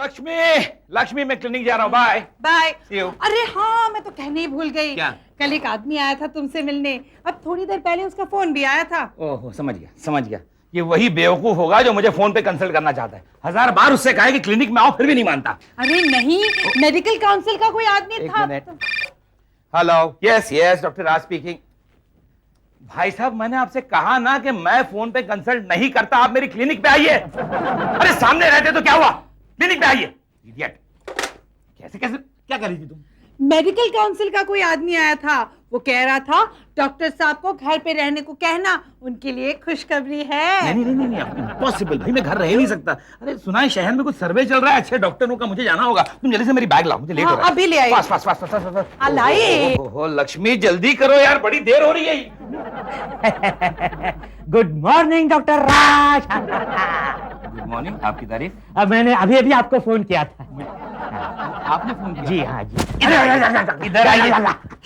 लक्ष्मी, लक्ष्मी मैं क्लिनिक जा रहा हूँ, बाय बाय। See you. अरे हाँ, मैं तो कहने ही भूल गई। क्या? कल एक आदमी आया था तुमसे मिलने, अब थोड़ी देर पहले उसका फोन भी आया था। ओहो, समझ गया समझ गया। ये वही बेवकूफ होगा जो मुझे फोन पे कंसल्ट करना चाहता है। 1000 बार उससे कहा है कि क्लिनिक में आओ, फिर भी नहीं मानता। अरे नहीं, मेडिकल काउंसिल का कोई आदमी एक था। Minute. Hello, yes yes, doctor Raj speaking. भाई साहब, मैंने आपसे कहा ना कि मैं फोन पे कंसल्ट नहीं करता, आप मेरी क्लिनिक पे आइए। अरे सामने रहते तो क्या हुआ, क्लिनिक पे आइए। इडियट। कैसे कैसे क्या कर रही थी तुम? मेडिकल काउंसिल का कोई आदमी आया था, वो कह रहा था डॉक्टर साहब को घर पे रहने को कहना, उनके लिए खुशखबरी है। नहीं नहीं नहीं नहीं, इम्पॉसिबल भाई, मैं घर रह ही नहीं सकता। अरे सुना है शहर में कुछ सर्वे चल रहा है अच्छे डॉक्टरों का, मुझे जाना होगा। तुम जल्दी से मेरी बैग लाओ, मुझे लेट हो रहा है। अभी ले आई। Fast fast fast fast fast. लाई। ओहो लक्ष्मी, जल्दी करो यार, बड़ी देर हो रही है। गुड मॉर्निंग डॉक्टर राज। गुड मॉर्निंग, आपकी तारीफ। अब मैंने अभी अभी आपको फोन किया था। आपने फोन किया? जी हाँ जी। इधर आइए।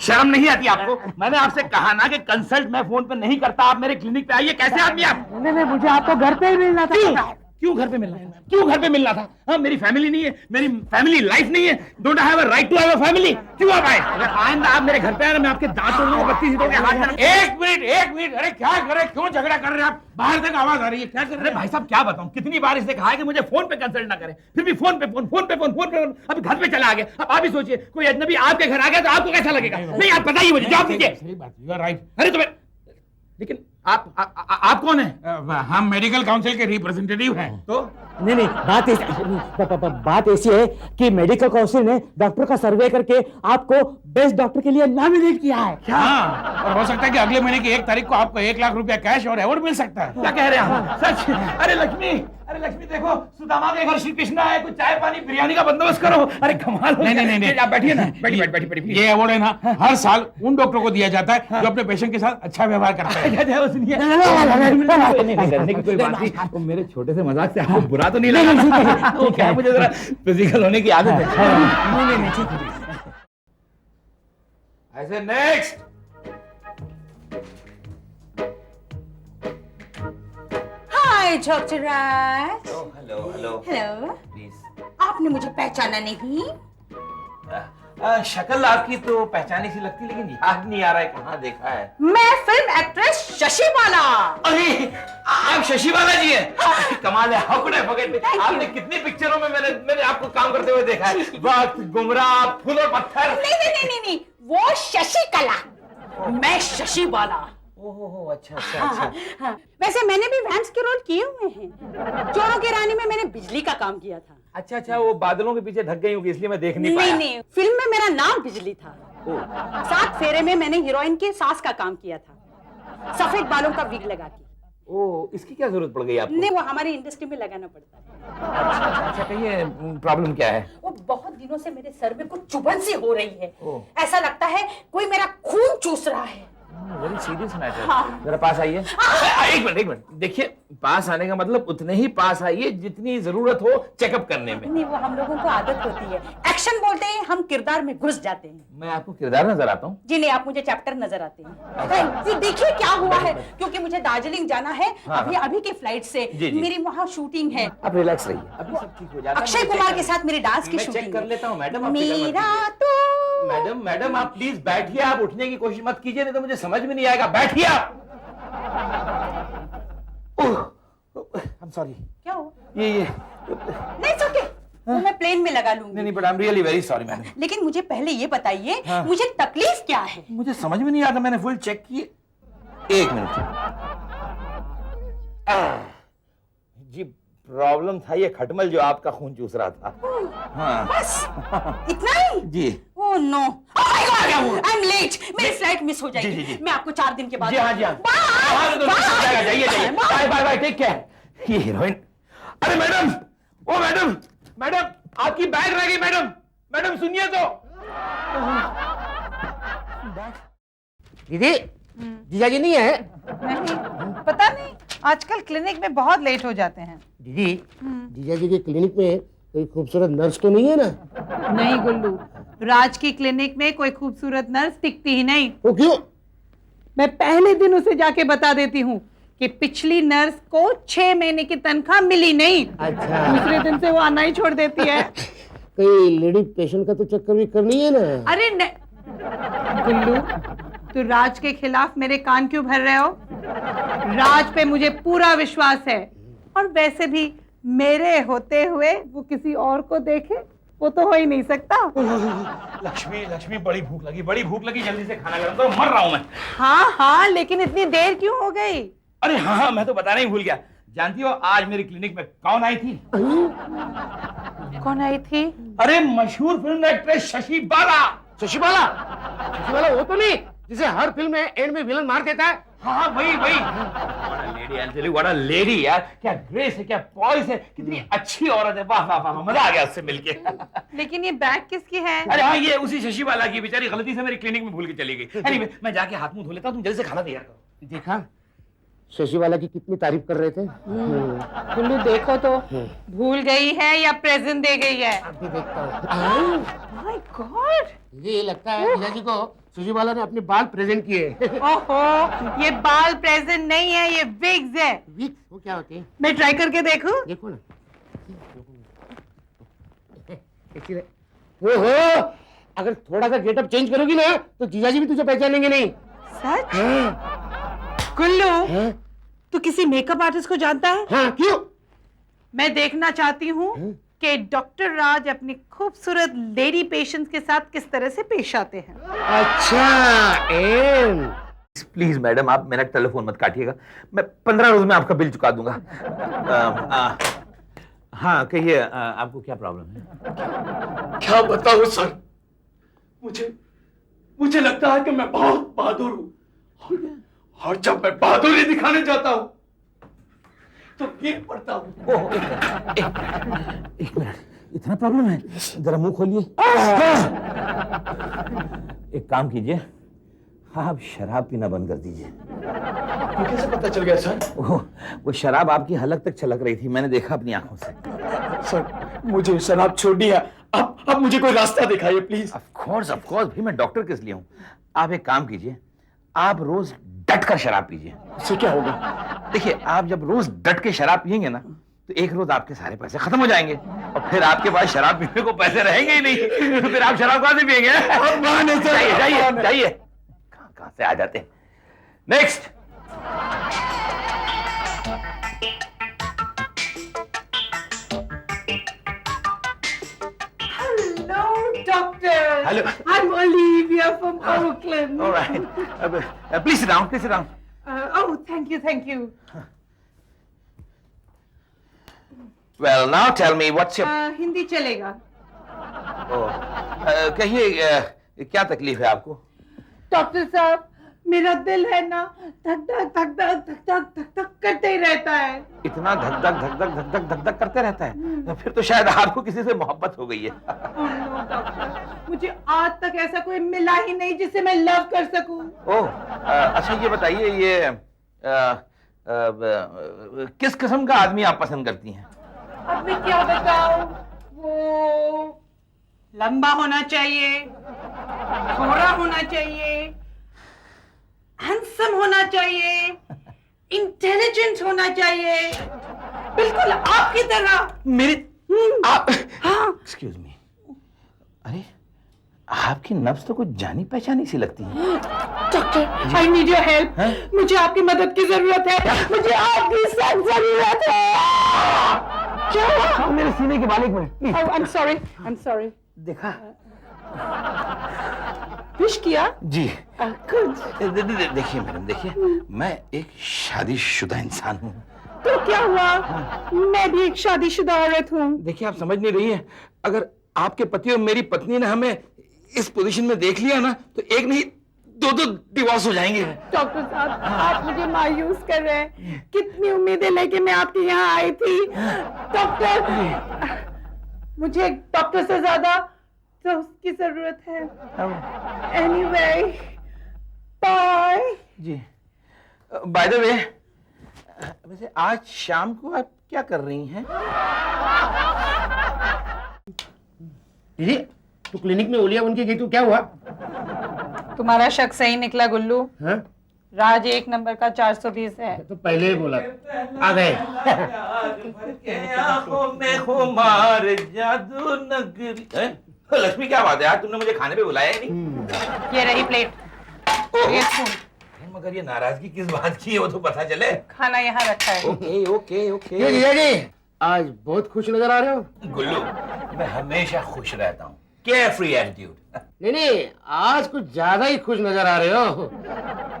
शर्म नहीं आती आपको? मैंने आपसे कहा ना कि कंसल्ट मैं फोन पे नहीं करता, आप मेरे क्लिनिक पे आइए। कैसे आदमी आप? नहीं, मुझे आपको घर पे ही मिलना था। क्यों घर पे मिलना है? क्यों घर पे मिलना था? हाँ, मेरी फैमिली नहीं है, मेरी फैमिली लाइफ नहीं है। Don't I have a right to have a family? क्यों आप आए? अगर आइंदा आप मेरे घर पे आए, मैं आपके दांत तोड़ूंगा, बत्ती सीधोगे, हाथ। एक मिनट, अरे क्या करे, क्यों झगड़ा कर रहे हैं आप? बाहर तक आवाज आ रही है, क्या कर रहे हैं? भाई साहब क्या बताऊं, कितनी बार इसने कहा है कि मुझे फोन पे कंसल्ट ना करें, फिर भी फोन पे। अब घर पे चला आ गया। अब आप ही सोचिए, कोई अजनबी आपके घर आ गया तो आपको कैसा लगेगा? नहीं, आप बताइए मुझे, जवाब दीजिए। सही बात, यू आर राइट। अरे तो लेकिन आप कौन है? हम मेडिकल काउंसिल के रिप्रेजेंटेटिव हैं। तो नहीं, बात ऐसी है कि मेडिकल काउंसिल ने डॉक्टर का सर्वे करके आपको बेस्ट डॉक्टर के लिए नॉमिनेट किया है। हाँ, और हो सकता है कि अगले महीने की 1 तारीख को आपको 1 लाख रुपया कैश और अवार्ड मिल सकता है। क्या कह रहे हैं आप? सच? अरे लक्ष्मी देखो, सुदामा के घर श्री कृष्ण आए, कुछ चाय पानी बिरयानी का बंदोबस्त करो। अरे कमाल हो गया। नहीं, आप बैठिए ना, बैठिए। ये अवार्ड है ना, हर साल उन डॉक्टरों को दिया जाता है जो अपने पेशेंट के साथ अच्छा व्यवहार करता है। करने की कोई बात नहीं, वो मेरे छोटे से मजाक से आपको बुरा तो नहीं लगा? वो क्या है, मुझे जरा फिजिकल होने की आदत है। नहीं, ठीक है। ऐसे नेक्स्ट। हाय डॉक्टर राज। हेलो। हेलो। आपने मुझे पहचाना नहीं? शक्ल आपकी तो पहचानी सी लगती, लेकिन याद नहीं आ रहा है कहाँ देखा है। मैं फिल्म एक्ट्रेस शशि बाला। अरे आप शशि बाला जी हैं? कमाल है, हाउ कुड आई फॉरगेट। आपने कितनी पिक्चरों में मैंने आपको काम करते हुए देखा है। वक्त, गुमराह, फूल और पत्थर। नहीं, वो शशि कला, मैं शशि बाला। ओहो, अच्छा। हाँ। वैसे मैंने भी वैम्स के रोल किए हुए हैं। चोरों की रानी में मैंने बिजली का काम किया था। अच्छा, वो बादलों के पीछे ढक गई होगी, इसलिए मैं देख नहीं पाया। नहीं, फिल्म में मेरा नाम बिजली था। 7 फेरे में मैंने हीरोइन के सास का काम किया था, सफेद बालों का विग लगा के। ओह, इसकी क्या जरूरत पड़ गई आपको? नहीं, वो हमारी इंडस्ट्री में लगाना पड़ता है। अच्छा, कहिए प्रॉब्लम क्या है? वो बहुत दिनों से मेरे सर में कुछ चुभन सी हो रही है। ऐसा लगता है कोई मेरा खून चूस रहा है। Very serious matter. हाँ। जरा पास आइए। एक मिनट। देखिए, पास आने का मतलब उतने ही पास आइए जितनी जरूरत हो चेकअप करने में। नहीं, वो हम लोगों को आदत होती है। एक्शन बोलते हैं, हम किरदार में घुस जाते हैं। मैं आपको किरदार नजर आता हूँ? जी नहीं, आप मुझे चैप्टर नजर आते हैं। जी देखिए क्या हुआ है, क्योंकि मुझे दार्जिलिंग जाना है। हाँ। अभी की फ्लाइट से जी। मेरी वहाँ शूटिंग है। आप रिलैक्स रहिए, अभी सब ठीक हो जाएगा। अक्षय कुमार के साथ मेरी डांस की मैं शूटिंग चेक कर लेता हूँ मैडम। मेरा तो मैडम आप प्लीज बैठिए, आप उठने की कोशिश मत कीजिए, नहीं तो मुझे समझ में नहीं आएगा। बैठिए आप। I'm sorry। क्या हुआ? ये नहीं, it's okay। वो मैं प्लेन में लगा लूंगी। नहीं, but I am really very sorry madam. लेकिन मुझे पहले ये बताइए, हाँ। मुझे तकलीफ क्या है? मुझे समझ में नहीं आता, मैंने फुल चेक किए। 1 मिनट जी, प्रॉब्लम था ये खटमल जो आपका खून चूस रहा था। हाँ। बस इतना ही? जी। Oh no, I am late, मेरी फ्लाइट मिस हो जाएगी। जी। मैं आपको 4 दिन के बाद। जी हाँ। जाइए। Bye, take care. ये हीरोइन। अरे मैडम आपकी बैग रह गई। मैडम सुनिए तो। दीदी, जीजाजी नहीं है? नहीं, पता नहीं, आजकल क्लिनिक में बहुत लेट हो जाते हैं। दीदी, जीजाजी के क्लिनिक में कोई खूबसूरत नर्स तो नहीं है ना? नहीं गुल्लू, राज की क्लिनिक में कोई खूबसूरत नर्स टिकती ही नहीं। वो क्यों? मैं पहले दिन उसे जाके बता देती हूँ कि पिछली नर्स को 6 महीने की तनख्वाह मिली नहीं। अच्छा। दूसरे दिन से वो आना ही छोड़ देती है। कोई लेडी पेशेंट का तो चक्कर भी करनी है ना। अरे गुल्लू, तू राज के खिलाफ मेरे कान क्यों भर रहे हो? राज पे मुझे पूरा विश्वास है, और वैसे भी मेरे होते हुए वो किसी और को देखे, वो तो हो ही नहीं सकता। लक्ष्मी लक्ष्मी, बड़ी भूख लगी, जल्दी से खाना गरम करो, मर रहा हूं मैं। हाँ हाँ, लेकिन इतनी देर क्यों हो गई? अरे हाँ, मैं तो बताना ही भूल गया। जानती हो आज मेरी क्लिनिक में कौन आई थी? कौन आई थी? अरे मशहूर फिल्म एक्ट्रेस शशि बाला। शशि बाला वो तो नहीं जिसे हर फिल्म में एंड में विलन मार देता है? हाँ वही लेडी, व्हाट अ लेडी यार, क्या ग्रेस है, क्या पॉइस है, कितनी अच्छी औरत है। वाह वाह वाह, मजा आ गया उससे मिलके। लेकिन ये बैग किसकी है? अरे हाँ, ये उसी शशि बाला की, बेचारी गलती से मेरी क्लिनिक में भूल के चली गई। Anyway, मैं जाके हाथ मुंह धो लेता हूँ, तुम जल्दी से खाना तैयार करो। देखा शशि बाला की कितनी तारीफ कर रहे थे। गुल्लू देखो तो, भूल गई है या प्रेजेंट दे गई है? अभी देखता हूँ। माय गॉड, ये लगता है जीजा जी को शशि बाला ने अपने बाल प्रेजेंट किए। ओहो, ये बाल प्रेजेंट नहीं है, ये विग्स है। विक्स वो क्या होती है? मैं ट्राई करके देखूं? देखो ना। ओहो, अगर थोड़ा सा गेटअप चेंज करोगी ना तो जीजा जी भी तुझे पहचानेंगे नहीं। सच? गुल्लू, तू किसी मेकअप आर्टिस्ट को जानता है? हाँ, क्यों? मैं देखना चाहती हूँ कि डॉक्टर राज अपनी खूबसूरत लेडी पेशेंट्स के साथ किस तरह से पेश आते हैं। अच्छा, एम। प्लीज मैडम, आप मेरा टेलीफोन मत काटिएगा, मैं 15 रोज में आपका बिल चुका दूंगा। हाँ कहिए, आपको क्या प्रॉब्लम है? क्या बताऊं सर, मुझे लगता है कि मैं बहुत बहादुर हूं, और जब मैं बहादुरी दिखाने जाता हूं तो गिर पड़ता हूं। एक मिनट, इतना प्रॉब्लम है? जरा मुंह खोलिए। एक काम कीजिए, आप शराब पीना बंद कर दीजिए। ये कैसे पता चल गया सर? वो शराब आपकी हलक तक छलक रही थी, मैंने देखा अपनी आंखों से। सर मुझे शराब छोड़नी है, अब मुझे कोई रास्ता दिखाइए प्लीज। ऑफ कोर्स भाई, मैं डॉक्टर किस लिए हूँ। आप एक काम कीजिए, आप रोज डट कर शराब पीजिए। इससे क्या होगा? देखिए, आप जब रोज डट के शराब पियेंगे ना, तो एक रोज आपके सारे पैसे खत्म हो जाएंगे, और फिर आपके पास शराब पीने को पैसे रहेंगे ही नहीं, तो फिर आप शराब कहाँ से पियेंगे? जाइए, कहाँ से आ जाते हैं। Next. Hello, doctor. Hello. I'm Olivia from Oakland. All right. Please sit down. Oh, thank you. Well, now tell me what's your... Hindi चलेगा। कहिए, क्या तकलीफ है आपको? डॉक्टर साहब, मेरा दिल है ना धक धक करते ही रहता है। इतना धक धक करते रहता है? फिर तो शायद आपको किसी से मोहब्बत हो गई है। डॉक्टर, मुझे आज तक ऐसा कोई मिला ही नहीं जिसे मैं लव कर सकूं। ओह, अच्छा ये बताइए, ये किस किस्म का आदमी आप पसंद करती हैं? अब मैं क्या बताऊं? वो लंबा होना चाहिए, गोरा होना चाहिए, हैंडसम होना चाहिए, इंटेलिजेंट होना चाहिए, बिल्कुल आपकी तरह। मेरी आप हाँ। एक्सक्यूज मी, अरे आपकी नब्ज तो कुछ जानी पहचानी सी लगती है। Doctor, I need your help. मुझे आपकी मदद की जरूरत है, मुझे आपकी सख्त जरूरत है। क्या हुआ? मेरे सीने के बालिक में। I am sorry. देखा? विश किया? जी। गुड। देखिए मैडम, देखिए, मैं एक शादीशुदा इंसान हूँ। तो क्या हुआ? मैं भी एक शादीशुदा औरत हूँ। देखिए, आप समझ नहीं रही है, अगर आपके पति और मेरी पत्नी ने हमें इस पोजीशन में देख लिया ना, तो एक नहीं दो डिवोर्स हो जाएंगे। डॉक्टर साहब, आप मुझे मायूस कर रहे हैं। कितनी उम्मीदें लेके मैं आपके यहाँ आई थी। डॉक्टर, मुझे एक डॉक्टर से ज्यादा दोस्त की जरूरत है। Anyway, bye. जी। बाय द वे, वैसे आज शाम को आप क्या कर रही हैं? दीदी, तू क्लिनिक में ओलिया बन के गई, तो क्या हुआ? तुम्हारा शक सही निकला गुल्लू। हाँ? राज 1 नंबर का 420 है। तो पहले ही बोला आ गए। आंखों में खुमार जादू नगरी। लक्ष्मी क्या बात है यार, तुमने मुझे खाने पे बुलाया ही नहीं। ये रही प्लेट, ये स्पून। मगर ये नाराजगी किस बात की है वो तो पता चले। खाना यहाँ रखा है। Okay okay okay. ये जीजा जी आज बहुत खुश नजर आ रहे हो। गुल्लू, मैं हमेशा खुश रहता हूँ, केयर फ्री एटीट्यूड। नहीं आज कुछ ज्यादा ही खुश नजर आ रहे हो।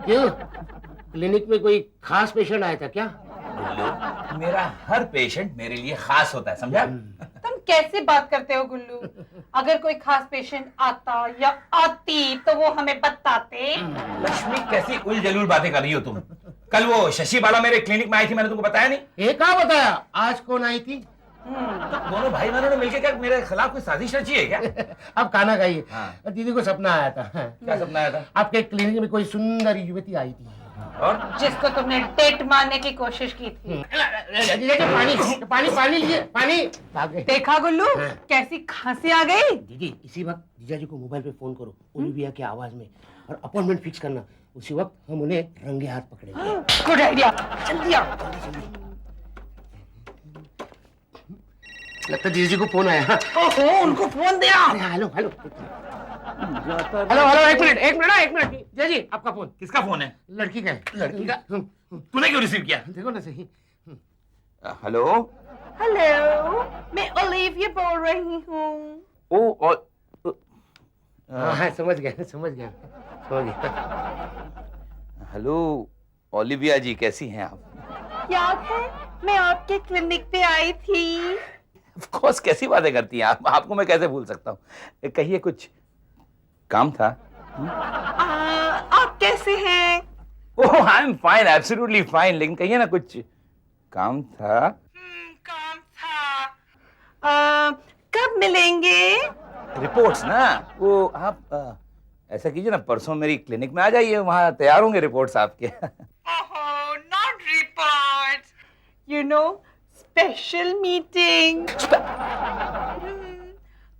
क्यों, क्लिनिक में कोई खास पेशेंट आया था क्या? गुल्लू, मेरा हर पेशेंट मेरे लिए खास होता है, समझा? तुम कैसे बात करते हो गुल्लू? अगर कोई खास पेशेंट आता या आती तो वो हमें बताते। लक्ष्मी, कैसी उल जलूल बातें कर रही हो तुम? कल वो शशि बाला मेरे क्लिनिक में आई थी, मैंने तुमको बताया नहीं? ये कहा बताया, आज कौन आई थी? तो दोनों भाई बहनों ने मिलकर क्या मेरे खिलाफ कोई साजिश रची है क्या? अब खाना खाइए। हाँ। दीदी को सपना आया था। क्या सपना आया था? आपके क्लिनिक में कोई सुंदर युवती आई थी। और जिसको तुमने डेट मारने की कोशिश की थी। पानी पानी लीजिए, पानी। देखा गुल्लू, हाँ। कैसी खांसी आ गई? दीदी इसी वक्त जीजा जी को मोबाइल पे फोन करो, ओलिविया की आवाज में, और अपॉइंटमेंट फिक्स करना। उसी वक्त हम उन्हें रंगे हाथ पकड़ेंगे। गुड आइडिया, जल्दी आओ। लगता है जीजा जी को फोन आया। ओहो, उनको फोन दिया। हेलो हेलो हेलो हेलो, एक मिनट जीजा जी, आपका फोन। किसका फोन है? लड़की का है। लड़की का? तूने क्यों रिसीव किया? देखो ना सही। हेलो। हेलो, मैं ओलिविया बोल रही हूँ। ओ और हाँ समझ गया। हेलो ओलिविया जी, कैसी हैं आप? याद है मैं आपके क्लिनिक पे आई थी? ऑफ कोर्स, कैसी बातें करती हैं आप? आपको मैं कैसे भूल सकता हूँ? कहिए, कुछ काम था? आप कैसे हैं? Oh, I am fine, absolutely fine, लेकिन कहिए ना, कुछ काम था? काम था। कब मिलेंगे? रिपोर्ट्स ना, वो आप ऐसा कीजिए ना, परसों मेरी क्लिनिक में आ जाइए, वहाँ तैयार होंगे रिपोर्ट्स आपके। ओहो, not reports, you know, special meeting.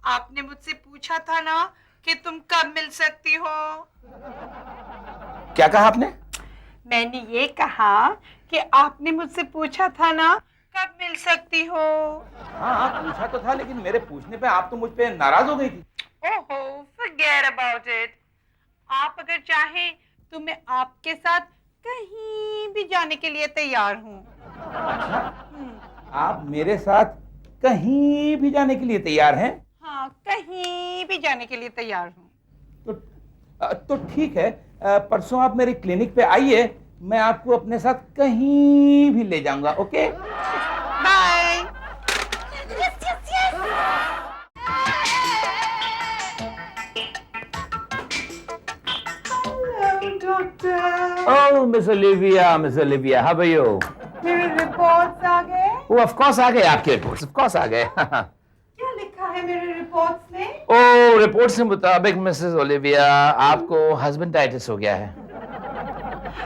आपने मुझसे पूछा था ना कि तुम कब मिल सकती हो? क्या कहा आपने? मैंने ये कहा कि आपने मुझसे पूछा था ना कब मिल सकती हो। हाँ, पूछा तो था, लेकिन मेरे पूछने पे आप तो मुझ पे नाराज हो गई थी। ओहो, forget about it। आप अगर चाहें तो मैं आपके साथ कहीं भी जाने के लिए तैयार हूँ। आप मेरे साथ कहीं भी जाने के लिए तैयार हैं? हाँ, कहीं भी जाने के लिए तैयार हूँ। तो ठीक है, परसों आप मेरी क्लिनिक पे आइए, मैं आपको अपने साथ कहीं भी ले जाऊंगा। Okay, bye. Oh Miss Olivia, how are you? मेरे रिपोर्ट्स आ गए? वो ऑफ कोर्स आ गए, आपके रिपोर्ट्स ऑफ कोर्स आ गए। क्या लिखा है मेरे रिपोर्ट्स में? ओह, रिपोर्ट्स के मुताबिक मिसेस ओलिविया, आपको हस्बैंडाइटिस हो गया है।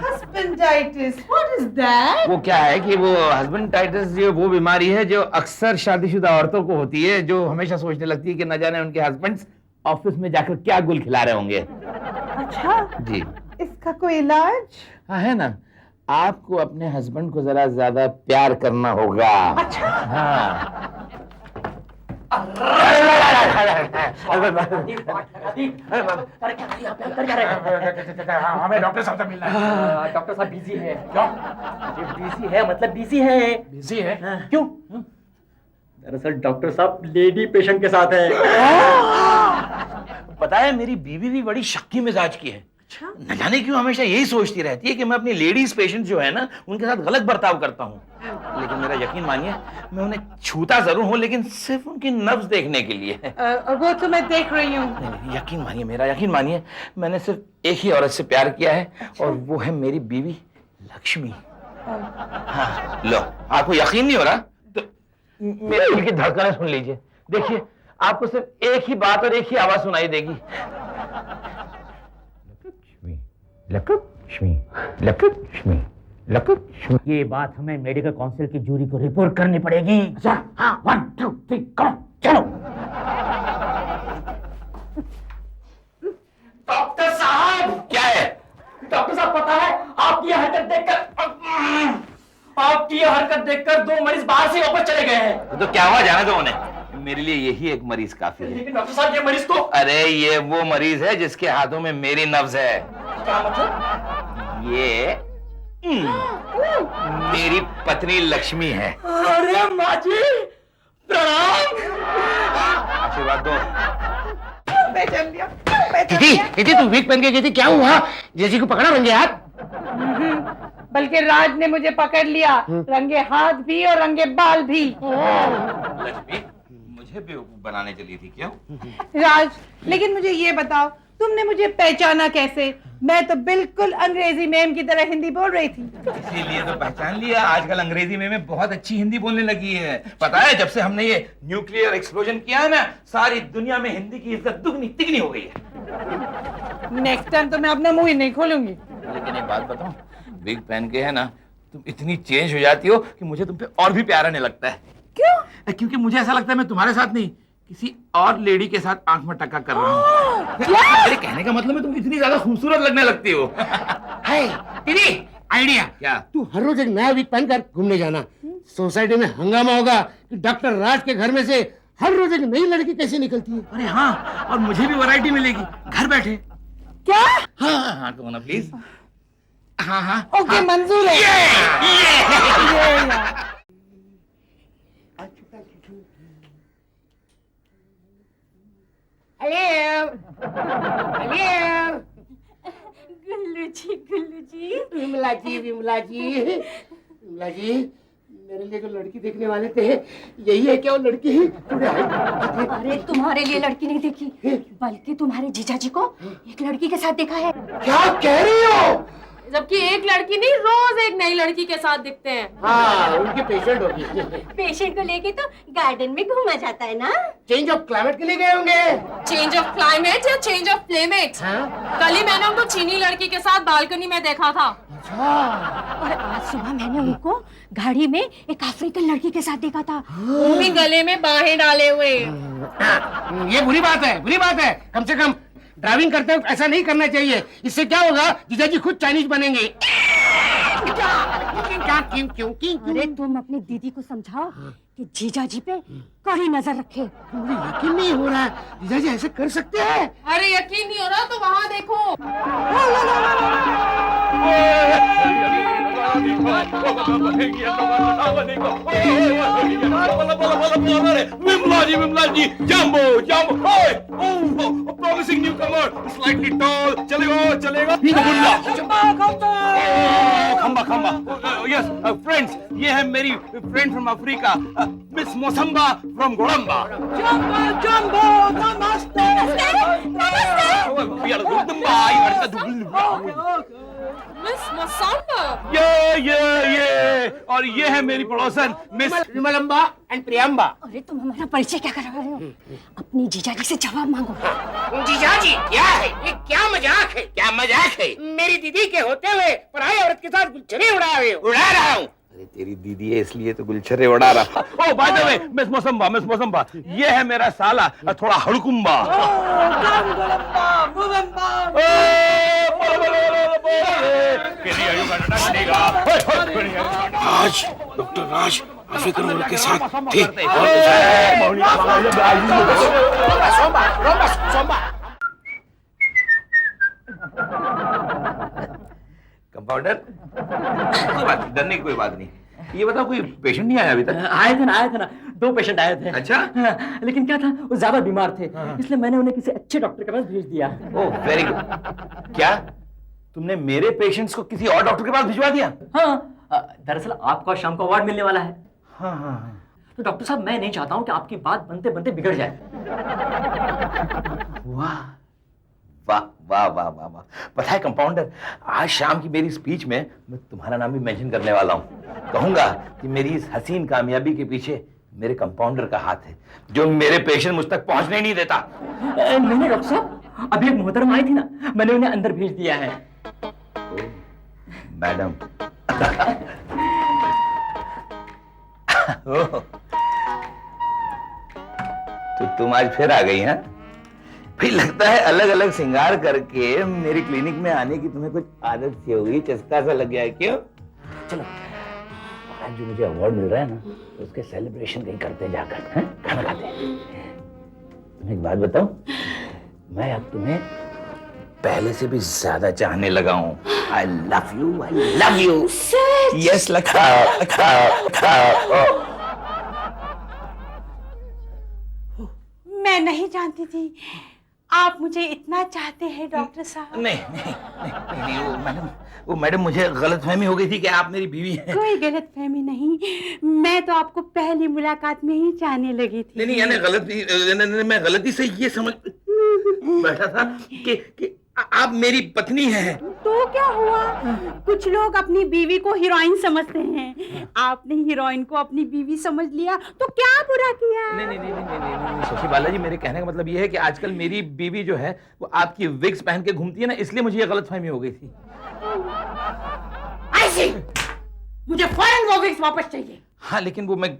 Husbanditis, what is that? वो क्या है कि वो हस्बैंडाइटिस जो वो बीमारी है जो अक्सर शादीशुदा औरतों को होती है, जो हमेशा सोचने लगती है कि न जाने उनके हस्बैंड्स ऑफिस में जाकर क्या गुल खिला रहे होंगे। अच्छा, जी, इसका कोई इलाज? हाँ है ना, आपको अपने हस्बैंड को जरा ज्यादा प्यार करना होगा। अच्छा, हाँ। हमें डॉक्टर साहब से मिलना है। डॉक्टर साहब बिजी है। क्यों? बिजी है मतलब बिजी है। बिजी है? क्यों? दरअसल डॉक्टर साहब लेडी पेशेंट के साथ है। पता है, मेरी बीवी भी बड़ी शक्की मिजाज की है। न जाने क्यों हमेशा यही सोचती रहती है कि मैं अपनी लेडीज पेशेंट जो है ना, उनके साथ गलत बर्ताव करता हूँ। लेकिन मेरा यकीन मानिए, मैं उन्हें छूता जरूर हूँ, लेकिन सिर्फ उनकी नब्ज देखने के लिए। और वो तो मैं देख रही हूँ। यकीन मानिए, मेरा यकीन मानिए, मैंने सिर्फ एक ही औरत से प्यार किया है, और वो है मेरी बीवी लक्ष्मी। हाँ, लो, आपको यकीन नहीं हो रहा तो मेरे दिल की धड़कनें सुन लीजिए। देखिए, आपको सिर्फ एक ही बात और एक ही आवाज सुनाई देगी। लक्ष्मी, लक्ष्मी, लक्ष्मी। ये बात हमें मेडिकल काउंसिल की जूरी को रिपोर्ट करनी पड़ेगी। अच्छा, हाँ, 1 2 3 करो, चलो। डॉक्टर साहब, क्या है? डॉक्टर साहब, पता है आपकी ये हरकत देखकर 2 मरीज बाहर से वापस चले गए हैं। तो क्या हुआ, जाने दो उन्हें, मेरे लिए यही एक मरीज काफी है। लेकिन डॉक्टर साहब, ये मरीज तो अरे ये वो मरीज है जिसके हाथों में मेरी नब्ज है। क्या मतलब? ये मेरी पत्नी लक्ष्मी है। अरे माँ जी, प्रणाम। आशीर्वाद दो। पहचान लिया, दीदी तू वीक पहन के गई थी, क्या हुआ? जैसी को पकड़ा रंगे हाथ? बल्कि राज ने मुझे पकड़ लिया, रंगे हाथ भी और रंगे बाल भी। लक्ष्मी मुझे बेवकूफ बनाने चली थी क्यों? राज, लेकिन मुझे ये बताओ, तुमने मुझे पहचाना कैसे? मैं तो बिल्कुल अंग्रेजी मैम की तरह हिंदी बोल रही थी। इसीलिए तो पहचान लिया। आजकल अंग्रेजी में बहुत अच्छी हिंदी बोलने लगी है। पता है, जब से हमने ये न्यूक्लियर एक्सप्लोजन किया है ना, सारी दुनिया में हिंदी की इज्जत दुगनी तिगनी हो गई है। नेक्स्ट टाइम तो मैं अपना मुंह ही नहीं खोलूंगी। लेकिन एक बात बताऊं, विग पहन के है ना, तुम इतनी चेंज हो जाती हो कि मुझे तुम पे और भी प्यारा नहीं लगता है। क्यों? क्योंकि मुझे ऐसा लगता है मैं तुम्हारे साथ नहीं, किसी और लेडी के साथ आंख में टक्का कर रहा हूँ। मेरे कहने का मतलब है तुम इतनी ज्यादा खूबसूरत लगने लगती हो। हाय दीदी, आइडिया। क्या? तू हर रोज एक नया वीक पहनकर घूमने जाना। सोसाइटी में हंगामा होगा कि डॉक्टर राज के घर में से हर रोज एक नई लड़की कैसे निकलती है। अरे हाँ, और मुझे भी वैरायटी मिलेगी घर बैठे। क्या? हाँ हाँ हाँ, कहो ना प्लीज। हाँ हाँ ओके, मंजूर है। गुल्लू जी विमला जी, मेरे लिए जो लड़की देखने वाले थे, यही है क्या वो लड़की? अरे तुम्हारे लिए लड़की नहीं देखी, बल्कि तुम्हारे जीजा जी को एक लड़की के साथ देखा है। क्या कह रही हो? जबकि एक लड़की नहीं, रोज एक नई लड़की के साथ दिखते हैं। हाँ, उनकी पेशेंट होगी। पेशेंट को लेके तो गार्डन में घूमा जाता है ना। चेंज ऑफ क्लाइमेट के लिए गए होंगे। चेंज ऑफ क्लाइमेट या चेंज ऑफ प्लेमेट? हाँ? कल ही मैंने उनको चीनी लड़की के साथ बालकनी में देखा था। और आज सुबह मैंने उनको गाड़ी में एक अफ्रीकन लड़की के साथ देखा था, वो भी गले में बाहें डाले हुए। ये बुरी बात है। कम से कम ड्राइविंग करते वक्त ऐसा नहीं करना चाहिए। इससे क्या होगा, जीजाजी खुद चाइनीज बनेंगे। अरे तुम अपनी दीदी को समझाओ कि जीजा जी पे कड़ी नजर रखे। मुझे यकीन नहीं हो रहा है, जीजाजी ऐसे कर सकते हैं। अरे यकीन नहीं हो रहा तो वहाँ देखो। Vimla ji, Jumbo, promising newcomer, slightly tall, चलेगा। खंबा। यस फ्रेंड्स, ये है मेरी friend from Africa, miss Mosamba from Godamba. Jumbo, नमस्ते। Miss Mosamba. ये और ये है मेरी पड़ोसन मिस विमलम्बा एंड प्रियम्बा। अरे तुम हमारा परिचय क्या करा रहे हो? अपनी जीजा जी से जवाब मांगो। जीजाजी क्या है ये? क्या मजाक है? मेरी दीदी के होते हुए पराई औरत के साथ गुलछरे उड़ा रहा हूँ। अरे तेरी दीदी है इसलिए तो गुलछरे उड़ा रहा। ओ bye the way, miss Mosamba, ये है मेरा साला, थोड़ा हड़कुंबा। राज, डॉक्टर राज अफ्रीकन औरत के साथ थे। कंपाउंडर, कोई बात नहीं, डरने की कोई बात नहीं। ये बताओ, कोई पेशेंट नहीं आया अभी तक? आए थे ना 2 पेशेंट आए थे। अच्छा? लेकिन क्या था, वो ज्यादा बीमार थे, इसलिए मैंने उन्हें किसी अच्छे डॉक्टर के पास भेज दिया। Oh very good. क्या तुमने मेरे पेशेंट्स को किसी और डॉक्टर के पास भिजवा दिया? हाँ, दरअसल आपको शाम को अवार्ड मिलने वाला है। हाँ। तो डॉक्टर साहब, मैं नहीं चाहता हूँ कि आपकी बात बनते बनते बिगड़ जाए। वाह। पता है कंपाउंडर, आज शाम की मेरी स्पीच में मैं तुम्हारा नाम भी मेंशन करने वाला हूँ। कहूंगा कि मेरी इस हसीन कामयाबी के पीछे मेरे कंपाउंडर का हाथ है, जो मेरे पेशेंट मुझ तक पहुंचने नहीं देता। नहीं डॉक्टर साहब, अभी एक मोहतरमा आई थी ना, मैंने उन्हें अंदर भेज दिया है। मैडम। तो तुम आज फिर आ गई हैं? भाई लगता है अलग अलग श्रृंगार करके मेरी क्लिनिक में आने की तुम्हें कुछ आदत सी हो गई, चस्का सा लग गया है। क्यों? चलो आज जो मुझे अवार्ड मिल रहा है ना, उसके सेलिब्रेशन कहीं करते जाकर, हैं? खाना खाते हैं। तुम्हें एक बात बताऊं, मैं अब तुम्हें पहले से भी ज्यादा चाहने लगा हूं। I love you, I love you। Yes, लखा। मैं नहीं जानती थी आप मुझे इतना चाहते हैं डॉक्टर साहब। नहीं, वो मैडम मुझे गलतफहमी हो गई थी कि आप मेरी बीवी हैं। कोई गलतफहमी नहीं, मैं तो आपको पहली मुलाकात में ही चाहने लगी थी। नहीं, मैं गलती से ये समझ बैठा था कि आप मेरी पत्नी हैं। तो क्या हुआ, कुछ लोग अपनी बीवी को हीरोइन समझते हैं, आपने हीरोइन को अपनी बीवी समझ लिया तो क्या बुरा किया। नहीं, शशि बालाजी, मेरे कहने का मतलब ये है कि आजकल मेरी बीवी जो है वो आपकी विग्स पहन के घूमती है ना, इसलिए मुझे ये गलतफहमी हो गई थी। ऐसे मुझे फौरन वो विग्स वापस चाहिए। हाँ, लेकिन वो मैं आप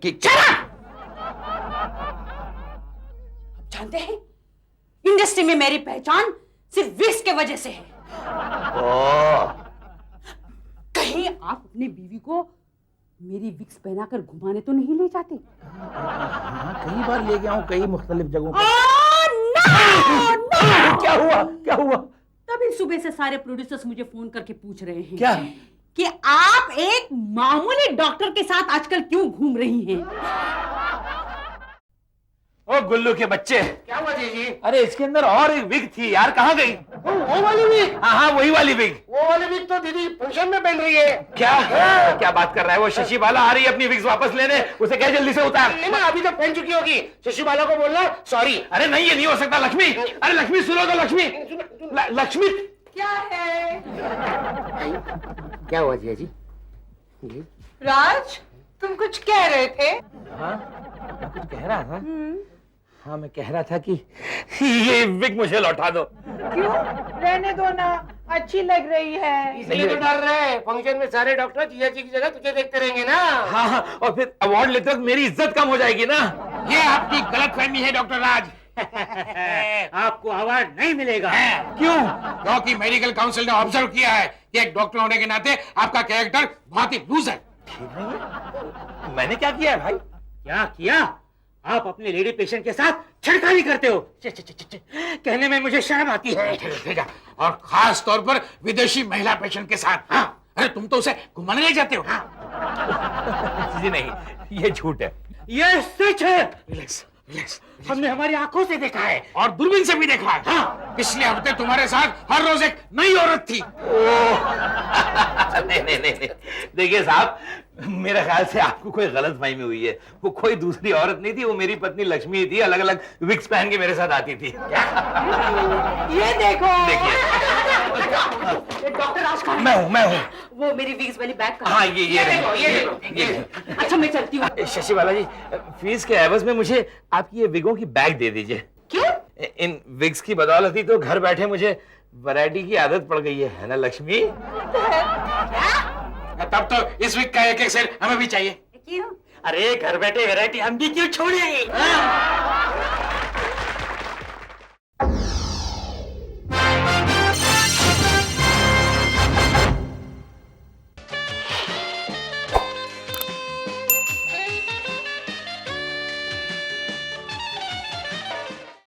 जानते हैं इंडस्ट्री में मेरी पहचान सिर्फ विग्स के वजह से है। कहीं आप अपनी बीवी को मेरी विग्स पहनाकर घुमाने तो नहीं ले जाते? हाँ, कई बार ले गया हूँ कई मुख्तलिफ जगहों पर। क्या हुआ? तभी सुबह से सारे प्रोड्यूसर्स मुझे फोन करके पूछ रहे हैं क्या कि आप एक मामूली डॉक्टर के साथ आजकल क्यों घूम रही हैं? ओ गुल्लू के बच्चे, क्या हुआ जी? अरे इसके अंदर और एक विग थी यार, कहाँ गई? वो वाली विग? हाँ, वही वाली विग। वो वाली विग तो दीदी फंक्शन में पहन रही है। क्या बात कर रहा है? वो शशि बाला आ रही है अपनी विग्स वापस लेने, उसे कह जल्दी से उतार। नहीं ना, अभी तो पहन चुकी होगी। शशि बाला को बोलना सॉरी। अरे नहीं, ये नहीं हो सकता लक्ष्मी। अरे लक्ष्मी सुनो तो, लक्ष्मी। क्या है? क्या हुआ जी? राज, तुम कुछ कह रहे थे? हाँ, मैं कुछ कह रहा था। हाँ, मैं कह रहा था कि ये विग मुझे लौटा दो। क्यों? रहने दो ना, अच्छी लग रही है। इसलिए तो डर रहे हैं, फंक्शन में सारे डॉक्टर जीजा जी की जगह तुझे देखते रहेंगे ना। हाँ, और फिर अवार्ड लेते वक्त मेरी इज्जत कम हो जाएगी ना। ये आपकी गलतफहमी है डॉक्टर राज। आपको अवार्ड नहीं मिलेगा। क्यों? क्योंकि मेडिकल काउंसिल ने ऑब्जर्व किया है कि एक डॉक्टर होने के नाते आपका कैरेक्टर बहुत ही लूज है। मैंने क्या किया है भाई? क्या किया? आप अपने लेडी पेशेंट के साथ छेड़खानी करते हो। कहने में मुझे शर्म आती है। और खास तौर पर विदेशी महिला पेशेंट के साथ। हाँ, अरे तुम तो उसे घुमाने ले जाते हो। हाँ। जी नहीं, ये झूठ है। ये सच है। रिलैक्स। हमने हमारी आंखों से देखा है और दूरबीन से भी देखा है। हाँ, पिछले हफ्ते तुम्हारे साथ हर रोज एक नई औरत थी। नहीं, देखिए साहब, मेरे ख्याल से आपको कोई गलतफहमी हुई है। वो कोई दूसरी औरत नहीं थी, वो मेरी पत्नी लक्ष्मी थी। अलग अलग विग्स पहन के मेरे साथ आती थी। ये देखो। डॉक्टर राज कहाँ है? मैं हूँ। वो मेरी विग्स वाली बैग का। हाँ, ये देखो। अच्छा, मैं चलती हूँ। शशि बाला जी, फीस के एवज में मुझे आपकी ये विगों की बैग दे दीजिए। क्यों? इन विग्स की बदौलत ही तो घर बैठे मुझे वैरायटी की आदत पड़ गई है ना लक्ष्मी? तब तो इस वीक का एक सेट हमें भी चाहिए। क्यों? अरे घर बैठे वैरायटी हम भी क्यों छोड़े?